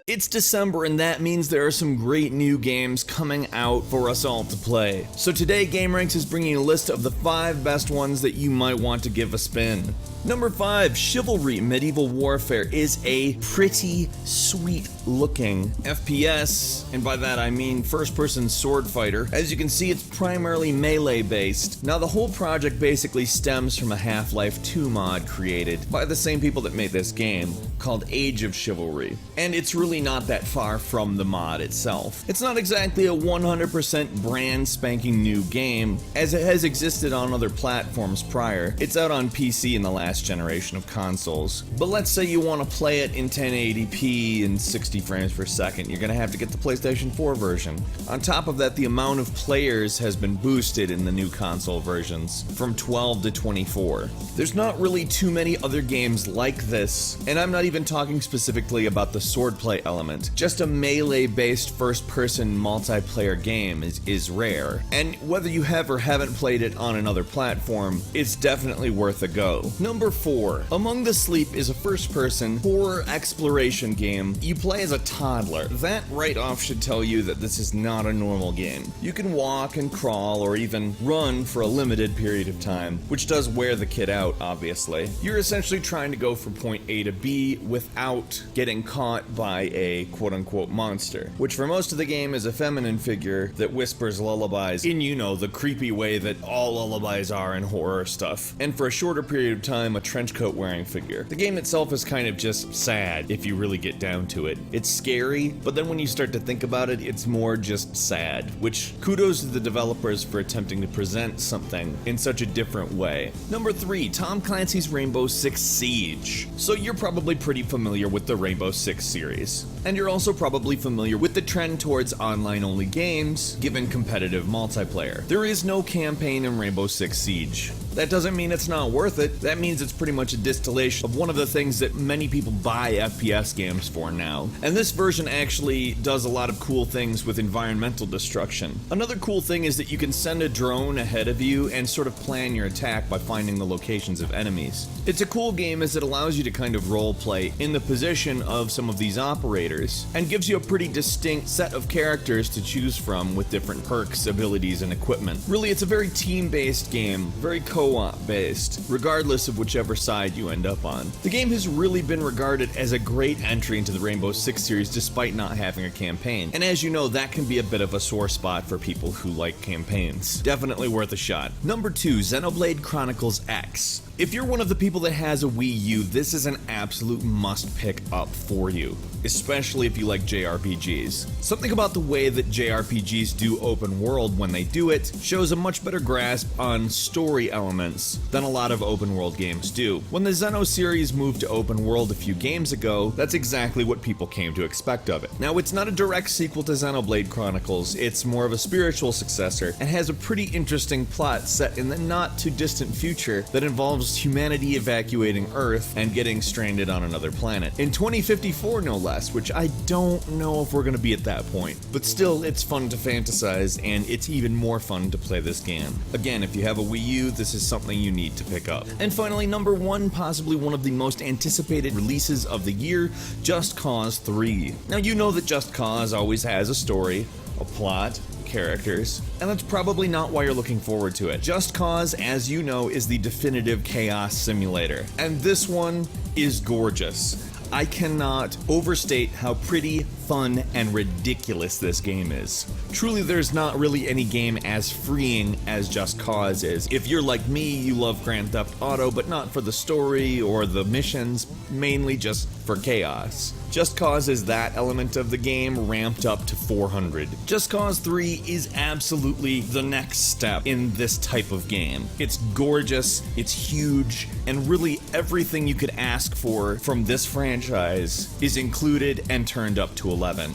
It's December, and that means there are some great new games coming out for us all to play. So today, GameRanks is bringing a list of the 5 best ones that you might want to give a spin. Number 5, Chivalry Medieval Warfare is a pretty sweet looking FPS, and by that I mean first-person sword fighter. As you can see, it's primarily melee based. Now the whole project basically stems from a Half-Life 2 mod created by the same people that made this game, called Age of Chivalry. And it's really not that far from the mod itself. It's not exactly a 100% brand spanking new game, as it has existed on other platforms prior. It's out on PC in the last generation of consoles. But let's say you want to play it in 1080p and 60 frames per second, you're gonna have to get the PlayStation 4 version. On top of that, the amount of players has been boosted in the new console versions, from 12 to 24. There's not really too many other games like this, and I'm not even talking specifically about the swordplay element. Just a melee-based first-person multiplayer game is rare, and whether you have or haven't played it on another platform, it's definitely worth a go. Number 4, Among the Sleep is a first-person horror exploration game. You play as a toddler. That right off should tell you that this is not a normal game. You can walk and crawl or even run for a limited period of time, which does wear the kid out, obviously. You're essentially trying to go from point A to B without getting caught by a quote-unquote monster, which for most of the game is a feminine figure that whispers lullabies in, you know, the creepy way that all lullabies are in horror stuff. And for a shorter period of time, a trench coat wearing figure. The game itself is kind of just sad if you really get down to it. It's scary, but then when you start to think about it, it's more just sad, which kudos to the developers for attempting to present something in such a different way. Number 3, Tom Clancy's Rainbow Six Siege. So you're probably pretty familiar with the Rainbow Six series, and you're also probably familiar with the trend towards online-only games, given competitive multiplayer. There is no campaign in Rainbow Six Siege. That doesn't mean it's not worth it. That means it's pretty much a distillation of one of the things that many people buy FPS games for now. And this version actually does a lot of cool things with environmental destruction. Another cool thing is that you can send a drone ahead of you and sort of plan your attack by finding the locations of enemies. It's a cool game as it allows you to kind of roleplay in the position of some of these operators, and gives you a pretty distinct set of characters to choose from with different perks, abilities, and equipment. Really, it's a very team-based game, very co-op based, regardless of whichever side you end up on. The game has really been regarded as a great entry into the Rainbow Six series despite not having a campaign. And as you know, that can be a bit of a sore spot for people who like campaigns. Definitely worth a shot. Number 2, Xenoblade Chronicles X. If you're one of the people that has a Wii U, this is an absolute must pick up for you, especially if you like JRPGs. Something about the way that JRPGs do open world when they do it shows a much better grasp on story elements than a lot of open world games do. When the Xeno series moved to open world a few games ago, that's exactly what people came to expect of it. Now, it's not a direct sequel to Xenoblade Chronicles, it's more of a spiritual successor, and has a pretty interesting plot set in the not too distant future that involves humanity evacuating Earth and getting stranded on another planet. In 2054, no less, which I don't know if we're going to be at that point. But still, it's fun to fantasize, and it's even more fun to play this game. Again, if you have a Wii U, this is something you need to pick up. And finally, number 1, possibly one of the most anticipated releases of the year, Just Cause 3. Now, you know that Just Cause always has a story, a plot, characters, and that's probably not why you're looking forward to it. Just Cause, as you know, is the definitive chaos simulator, and this one is gorgeous. I cannot overstate how pretty, fun, and ridiculous this game is. Truly, there's not really any game as freeing as Just Cause is. If you're like me, you love Grand Theft Auto, but not for the story or the missions, mainly just for chaos. Just Cause is that element of the game ramped up to 400. Just Cause 3 is absolutely the next step in this type of game. It's gorgeous, it's huge, and really everything you could ask for from this franchise is included and turned up to 11.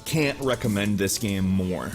Can't recommend this game more.